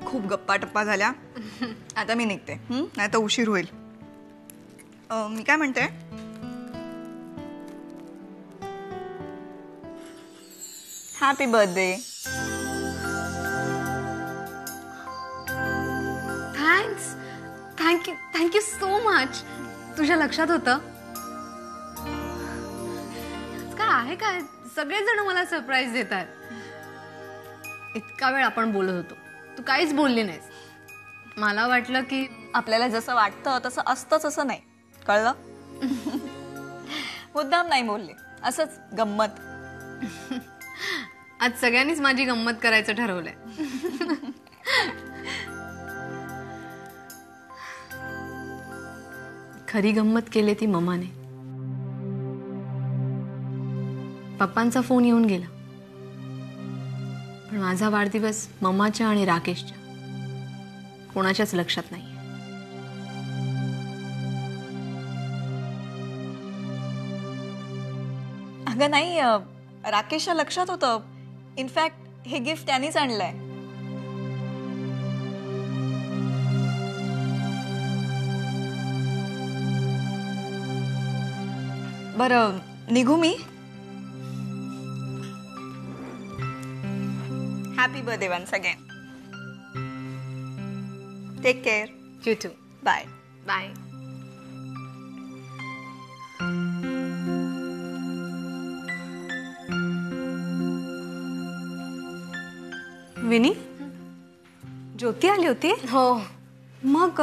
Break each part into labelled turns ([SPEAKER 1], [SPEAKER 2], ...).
[SPEAKER 1] खूप गप्पा टप्पा झाल्या, आता मी निघते, नाही तर उशीर होईल. मी काय म्हणते, happy birthday.
[SPEAKER 2] Thank you so much. तुझ्या लक्षात होतं? काय आहे काय, सगळेच जण मला सरप्राईज देतात. इतका वेळ आपण बोलत होतो, तू काहीच बोलली नाहीस. मला वाटलं की
[SPEAKER 1] आपल्याला जसं वाटतं तसं असतंच असं नाही, कळलं? मुद्दाम नाही बोलले, असंच गंमत.
[SPEAKER 2] आज सगळ्यांनीच माझी गंमत करायचं ठरवलंय. खरी गंमत केली ती मम्माने. पप्पांचा फोन येऊन गेला, पण माझा वाढदिवस मम्माच्या आणि राकेशच्या कोणाच्याच लक्षात नाही.
[SPEAKER 1] अगं नाही, राकेशच्या लक्षात होतं. इनफॅक्ट हे गिफ्ट त्यांनीच आणलंय. बरं, निघू मी? Happy birthday once again. Take care.
[SPEAKER 2] You too.
[SPEAKER 1] Bye.
[SPEAKER 2] Bye.
[SPEAKER 3] Vini, Jyoti आली होती?
[SPEAKER 2] हो.
[SPEAKER 3] मग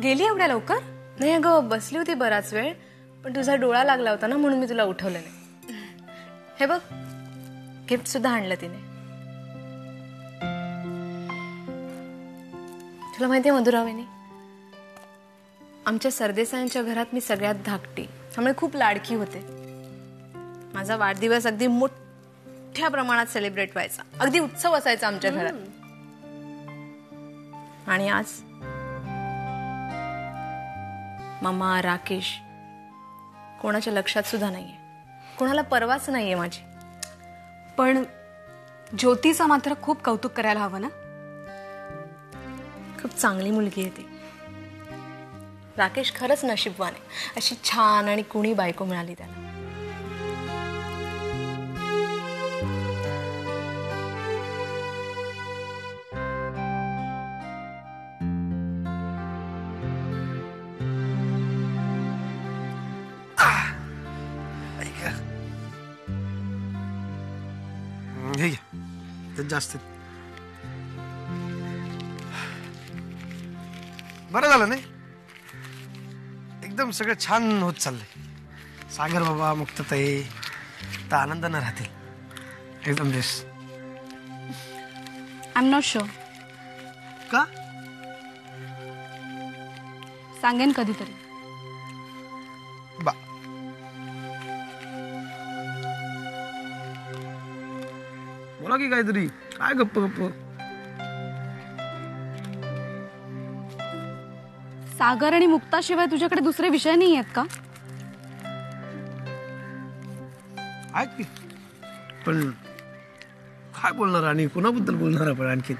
[SPEAKER 3] गेली एवढ्या लवकर?
[SPEAKER 2] नाही अगं, बसली होती बराच वेळ, पण तुझा डोळा लागला होता ना, म्हणून मी तुला उठवलं नाही. हे बघ, गिफ्ट सुद्धा आणलं तिने. तुला माहिती आहे मधुरा वहिनी, आमच्या सरदेसाईंच्या घरात मी सगळ्यात धाकटी, त्यामुळे खूप लाडकी होते. माझा वाढदिवस अगदी मोठ्या प्रमाणात सेलिब्रेट व्हायचा, अगदी उत्सव असायचा आमच्या घरात. आणि आज मम्मा, राकेश कोणाच्या लक्षात सुद्धा नाहीये, कोणाला परवाच नाहीये माझी.
[SPEAKER 3] पण ज्योतीचं मात्र खूप कौतुक करायला हवं ना.
[SPEAKER 2] खूप चांगली मुलगी आहे ती. राकेश खरंच नशीबवान आहे, अशी छान आणि कुणी बायको मिळाली त्याला.
[SPEAKER 4] जास्त बरं झालं नाही, एकदम सगळं छान होत चाललंय. सागर बाबा, मुक्ताताई तर आनंदानं राहतील एकदम best.
[SPEAKER 3] I am not sure.
[SPEAKER 4] का?
[SPEAKER 3] सांगेन कधीतरी.
[SPEAKER 4] बा बोला की काहीतरी, काय गप्प गप्प.
[SPEAKER 3] सागर आणि मुक्ताशिवाय तुझ्याकडे दुसरे विषय नाही आहेत का?
[SPEAKER 4] आहेत की, पण काय बोलणार आणि कोणाबद्दल बोलणार आपण आणखी?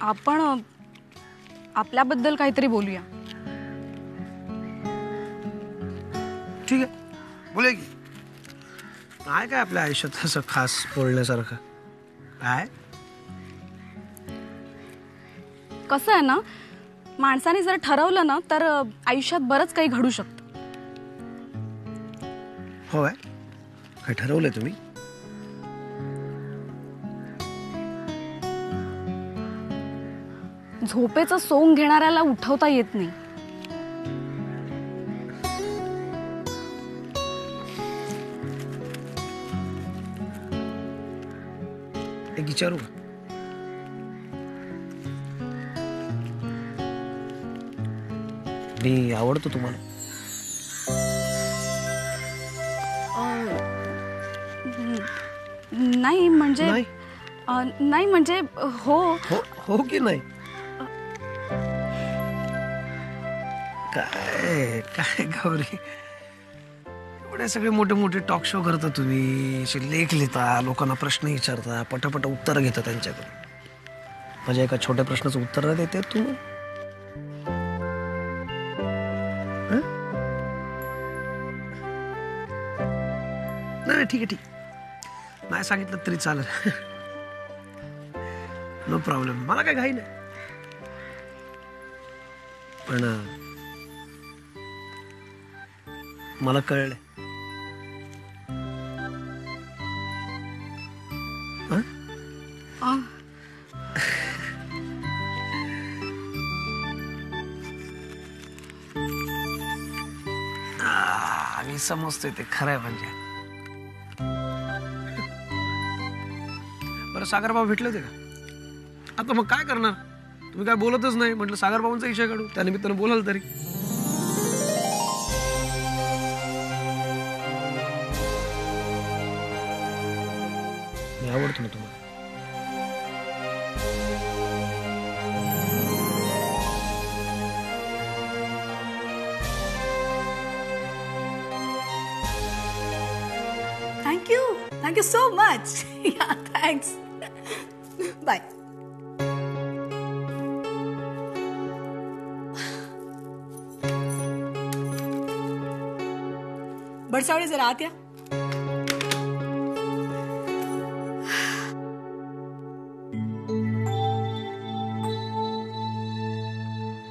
[SPEAKER 3] आपण आपल्याबद्दल काहीतरी बोलूया.
[SPEAKER 4] ठीक आहे, बोलूया की. काय काय आपल्या आयुष्यात असं खास बोलण्यासारखं काय?
[SPEAKER 3] कसं आहे ना, माणसाने जर ठरवलं ना तर आयुष्यात बरंच काही घडू शकतं.
[SPEAKER 4] होय, काय ठरवलंय तुम्ही?
[SPEAKER 3] झोपेचं सोंग घेणाऱ्याला उठवता येत नाही.
[SPEAKER 4] एक विचारू का? मी आवडतो तुम्हाला?
[SPEAKER 3] नाही म्हणजे
[SPEAKER 4] नाही?
[SPEAKER 3] नाही म्हणजे हो.
[SPEAKER 4] हो हो की नाही? काय काय गौरी, एवढे सगळे मोठे मोठे टॉक शो करता तुम्ही, असे लेख लिहिता, लोकांना प्रश्न विचारता, पटापट उत्तर घेता त्यांच्याकडून. माझ्या एका छोट्या प्रश्नाचं उत्तर नाही देते तू. नाही ठीक आहे ठीक, नाही सांगितलं तरी चालेल. नो प्रॉब्लेम, मला काय घाई नाही. पण मला कळलं. मी समजतोय ते खरं आहे. म्हणजे बरं, सागरबाबा भेटले होते का? आता मग काय करणार, तुम्ही काय बोलतच नाही. म्हटलं सागरबाबांचा विषय काढू, त्यानिमित्तानं बोलाल तरी. मी आवडतो ना तुम्हाला.
[SPEAKER 5] Thank you so much. Yeah, thanks. Bye. बडसावळे जरा आत या.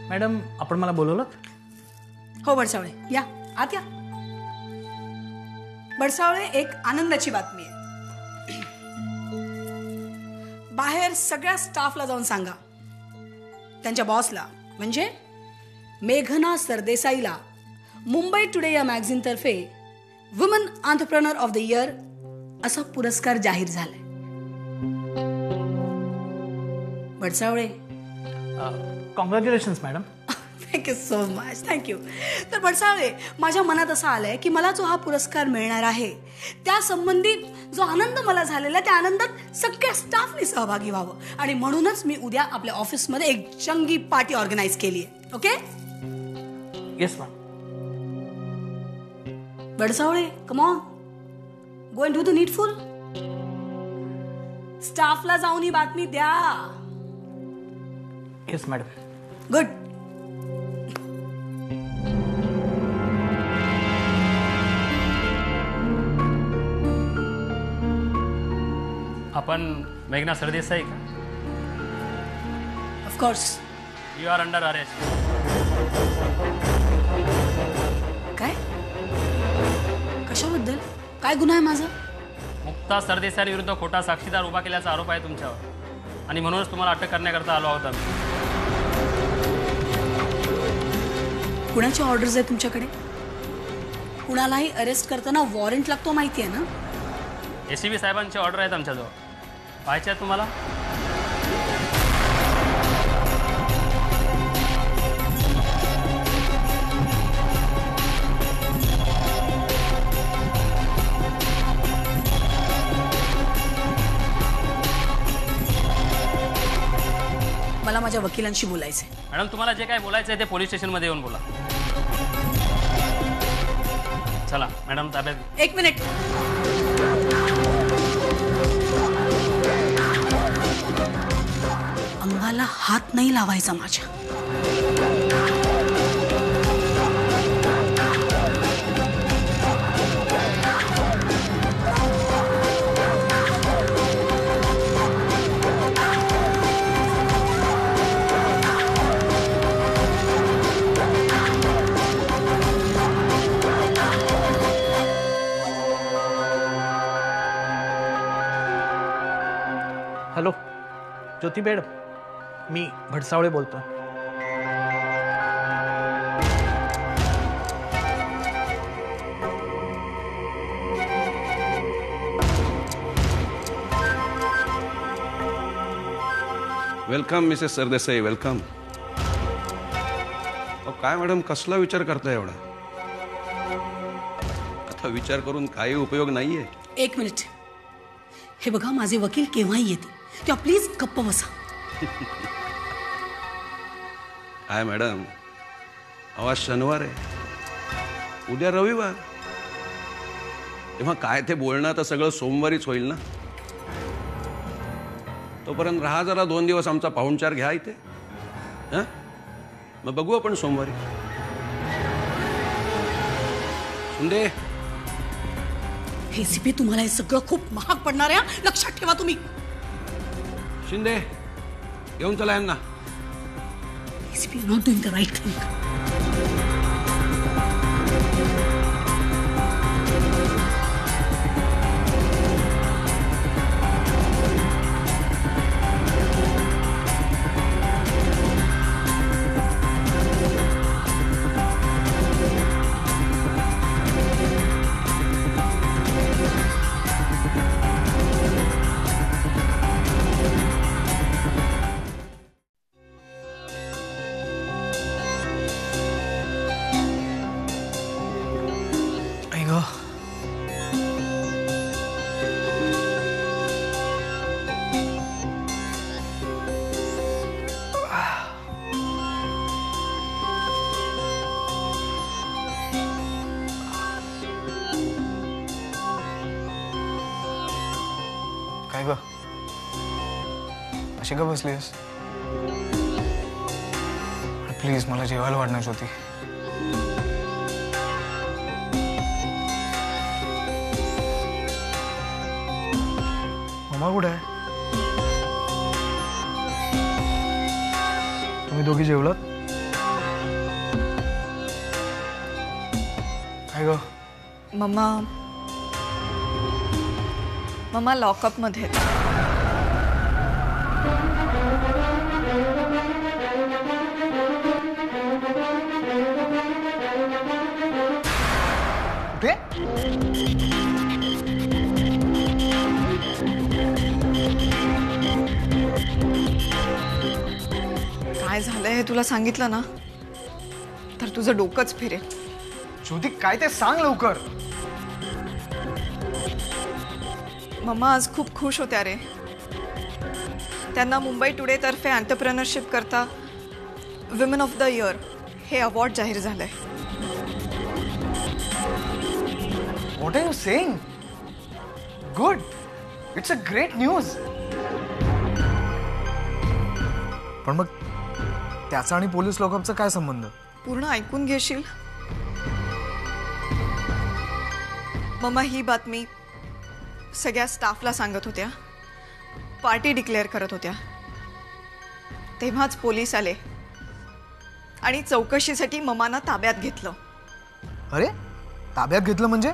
[SPEAKER 6] मॅडम, आपण मला बोलवलं?
[SPEAKER 5] हो बडसावळे, या आत या. बडसावळे, एक आनंदाची बातमी आहे. बाहेर सगळ्या स्टाफला जाऊन सांगा, त्यांच्या बॉसला म्हणजे मेघना सरदेसाईला मुंबई टुडे या मॅगझिन तर्फे woman entrepreneur of the year असा पुरस्कार जाहीर झालाय. Badsawle,
[SPEAKER 6] congratulations madam.
[SPEAKER 5] Thank you so much, thank you. तर बडसावळे, माझ्या मनात असं आलंय की मला जो हा पुरस्कार मिळणार आहे त्या संबंधी जो आनंद मला झालेला, त्या आनंदात सगळ्या स्टाफने सहभागी व्हावं, आणि म्हणूनच मी उद्या आपल्या ऑफिसमध्ये एक जंगी पार्टी ऑर्गनाईज केली आहे. Okay?
[SPEAKER 6] Yes ma'am.
[SPEAKER 5] Badsawle, come on, go and do the needful. स्टाफला जाऊन ही बातमी द्या.
[SPEAKER 6] Yes madam.
[SPEAKER 5] गुड.
[SPEAKER 7] आपण मेघना सरदेसाई का?
[SPEAKER 5] Of course.
[SPEAKER 7] You are under arrest.
[SPEAKER 5] काय? कशाबद्दल? काय गुन्हा आहे माझा?
[SPEAKER 7] मुक्ता सरदेसाई विरुद्ध खोटा साक्षीदार उभा केल्याचा आरोप आहे तुमच्यावर, आणि म्हणूनच तुम्हाला अटक करण्याकरता आलो आहोत आम्ही.
[SPEAKER 5] कुणाची ऑर्डर्स आहे तुमच्याकडे? कुणालाही अरेस्ट करताना वॉरंट लागतो, माहिती आहे ना?
[SPEAKER 7] ACB साहेबांची ऑर्डर आहेत आमच्याजवळ. पाहायचे आहे तुम्हाला?
[SPEAKER 5] मला माझ्या वकिलांशी बोलायचंय.
[SPEAKER 7] मॅडम, तुम्हाला जे काय बोलायचं आहे ते पोलीस स्टेशनमध्ये येऊन बोला. चला मॅडम, ताब्यात.
[SPEAKER 5] एक मिनिट. अंगाला हात नाही लावायचा माझ्या.
[SPEAKER 6] हॅलो ज्योती मॅडम, मी भडसावळे बोलतो.
[SPEAKER 8] Welcome Mrs Sardesai, welcome. काय मॅडम, कसला विचार करताय एवढा? आता विचार करून काही उपयोग नाहीये.
[SPEAKER 5] एक मिनिट. हे बघा, माझे वकील केव्हाही येते, तेव्हा प्लीज गप्प बसा.
[SPEAKER 8] काय मॅडम, आज शनिवार आहे, उद्या रविवार. तेव्हा काय ते बोलणं तर सगळं सोमवारीच होईल ना. तोपर्यंत राहा जरा 2 दिवस आमचा पाहुणचार घ्या इथे. हं? मग बघू आपण सोमवारी. शिंदे,
[SPEAKER 5] एसीपी तुम्हाला हे सगळं खूप महाग पडणार आहे, लक्षात ठेवा तुम्ही.
[SPEAKER 8] शिंदे घेऊन चला यांना.
[SPEAKER 5] ACP not doing the right thing.
[SPEAKER 9] काय ग अशी का बसलीस? प्लीज मला जेवायला वाढण्याची होती. मम्मा कुठे आहे? तुम्ही दोघी जेवलात? काय ग?
[SPEAKER 1] मम्मा लॉकअप मध्ये आहेत.
[SPEAKER 9] कुठे?
[SPEAKER 1] काय झालंय हे तुला सांगितलं ना तर तुझं डोकंच फिरेल.
[SPEAKER 9] ज्योती काय ते सांग लवकर.
[SPEAKER 1] मम्मा आज खूप खुश होत्या रे. त्यांना मुंबई टुडे तर्फे एंटरप्रेनरशिप करता विमेन ऑफ द इयर हे अवॉर्ड जाहीर झालंय.
[SPEAKER 9] What are you saying? Good, it's a great news. पण मग त्याचा आणि पोलीस लॉकअपचा काय संबंध?
[SPEAKER 1] पूर्ण ऐकून घेशील? मम्मा ही बातमी सगळ्या स्टाफला सांगत होत्या, पार्टी डिक्लेअर करत होत्या. तेव्हाच पोलीस आले आणि चौकशीसाठी मम्मांना ताब्यात घेतलं.
[SPEAKER 9] अरे ताब्यात घेतलं म्हणजे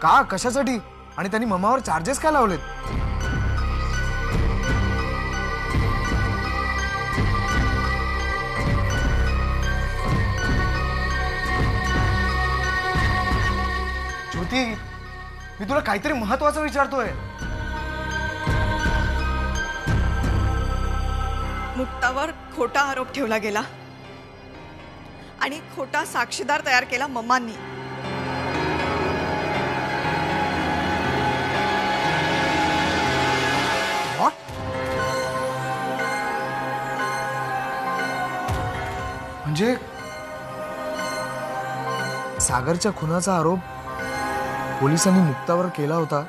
[SPEAKER 9] का? कशासाठी? आणि त्यांनी मम्मावर चार्जेस काय लावलेत? ज्योती मी तुला काहीतरी महत्वाचं विचारतोय.
[SPEAKER 1] मुक्तावर खोटा आरोप ठेवला गेला आणि खोटा साक्षीदार तयार केला मम्मांनी.
[SPEAKER 9] म्हणजे सागरच्या खुनाचा आरोप पोलिसांनी मुक्तावर केला होता.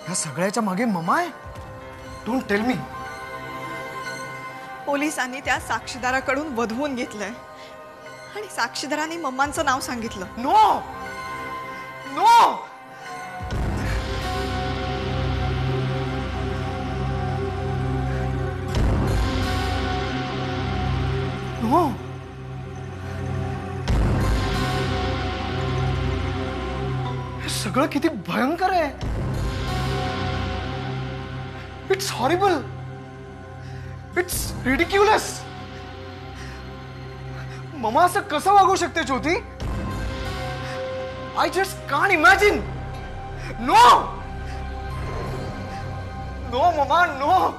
[SPEAKER 9] या सगळ्याच्या मागे मम्मा आहे? Don't tell me.
[SPEAKER 1] पोलिसांनी त्या साक्षीदाराकडून वधवून घेतलंय आणि साक्षीदारांनी मम्मांचं नाव सांगितलं.
[SPEAKER 9] No no. नो. हे सगळं किती भयंकर आहे. It's horrible. It's ridiculous. Mamma असं कसं वागू शकते Jyoti? I just can't imagine. No no mamma no.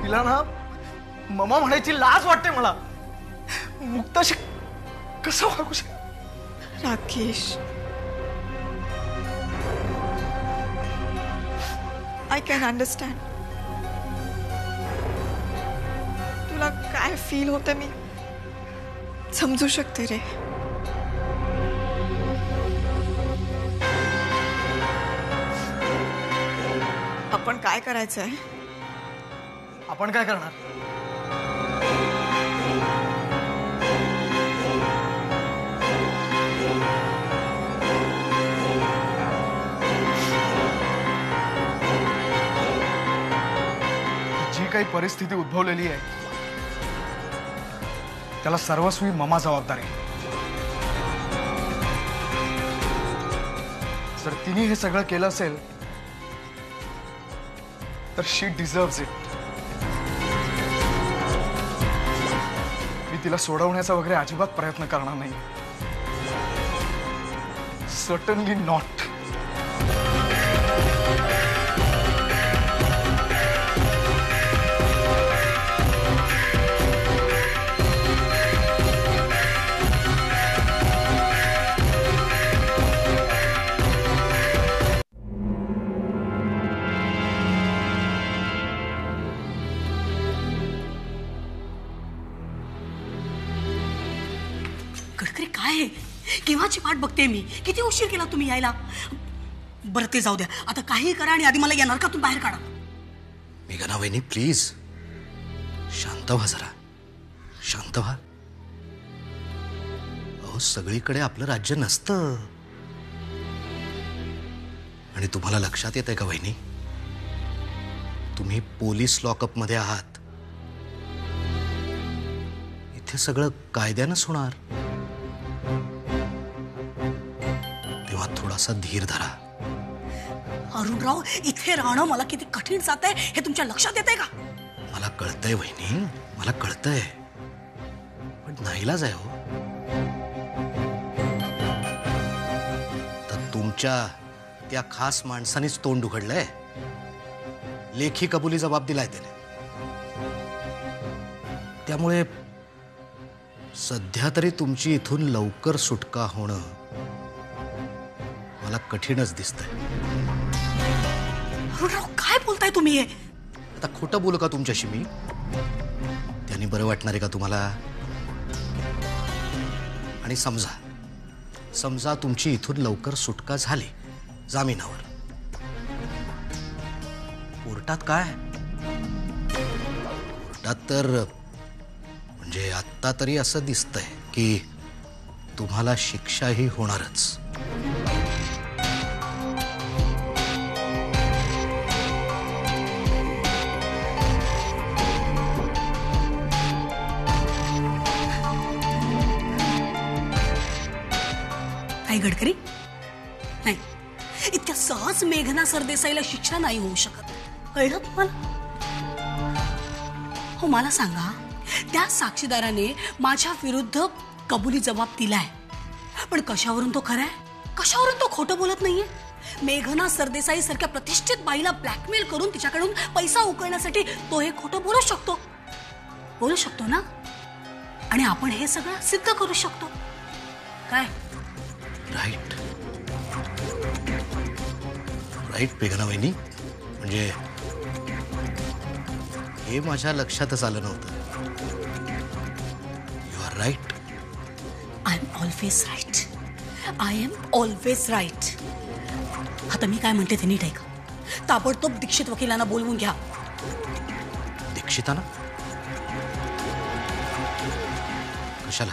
[SPEAKER 9] तिला ना ममा म्हणायची लाज वाटते मला. मुक्ताशी कसं वागू शकत?
[SPEAKER 1] Rakesh, I can understand. तुला काय फील होतं मी समजू शकते रे. आपण काय करायचंय?
[SPEAKER 9] आपण काय करणार? जी काही परिस्थिती उद्भवलेली आहे त्याला सर्वस्वी ममा जबाबदार आहे. जर तिने हे सगळं केलं असेल तर शी डिझर्व्स इट. मी तिला सोडवण्याचा वगैरे अजिबात प्रयत्न करणार नाही. Certainly not.
[SPEAKER 5] गडकरी काय आहे? केव्हाची वाट बघते मी. किती उशीर केला तुम्ही यायला. बरं ते जाऊ द्या, आता काही करा आणि आधी मला या नरकातून बाहेर काढा.
[SPEAKER 4] मेघना वहिनी प्लीज शांत व्हा जरा. शांत व्हा. अहो सगळीकडे आपलं राज्य नसतं. आणि तुम्हाला लक्षात येत आहे का वहिनी, तुम्ही पोलीस लॉकअप मध्ये आहात. इथे सगळं कायद्यानंच होणार. तेव्हा थोडासा धीर धरा.
[SPEAKER 5] अरुणराव, इथे राहणं मला किती कठीण जात आहे हे तुमच्या लक्षात येत आहे का?
[SPEAKER 4] मला कळतंय वहिनी, मला कळतंय, पण नाईलाज आहे हो. तर तुमच्या त्या खास माणसानेच तोंड उघडलंय. लेखी कबुली जबाब दिलाय त्याने. त्यामुळे सध्या तरी तुमची इथून लवकर सुटका होणं मला कठीणच दिसतंय.
[SPEAKER 5] अरुणराव, काय बोलताय तुम्ही?
[SPEAKER 4] आता खोटं बोलू का तुमच्याशी मी? त्यांनी बरं वाटणार आहे का तुम्हाला? आणि समजा तुमची इथून लवकर सुटका झाली जामिनावर, कोर्टात काय? कोर्टात तर म्हणजे आत्ता तरी असं दिसतंय की तुम्हाला शिक्षाही होणारच.
[SPEAKER 5] काय गडकरी? नाही, इतक्या सहज मेघना सरदेसाईला शिक्षा नाही होऊ शकत. कळलं तुम्हाला? हो, मला सांगा, त्या साक्षीदाराने माझ्या विरुद्ध कबुली जबाब दिलाय, पण कशावरून तो खरा आहे? कशावरून तो खोटं बोलत नाहीये? मेघना सरदेसाई सारख्या प्रतिष्ठित बाईला ब्लॅकमेल करून तिच्याकडून पैसा उकळण्यासाठी तो हे खोटं बोलू शकतो ना? आणि आपण हे सगळं सिद्ध करू शकतो. काय?
[SPEAKER 4] राईट मेघना वहिनी, म्हणजे हे माझ्या लक्षातच आलं नव्हतं. You are right.
[SPEAKER 5] I am always right. आता मी काय म्हणते ते नीट ऐका. ताबडतोब दीक्षित वकिलांना बोलवून घ्या.
[SPEAKER 4] दीक्षिताना? कशाला?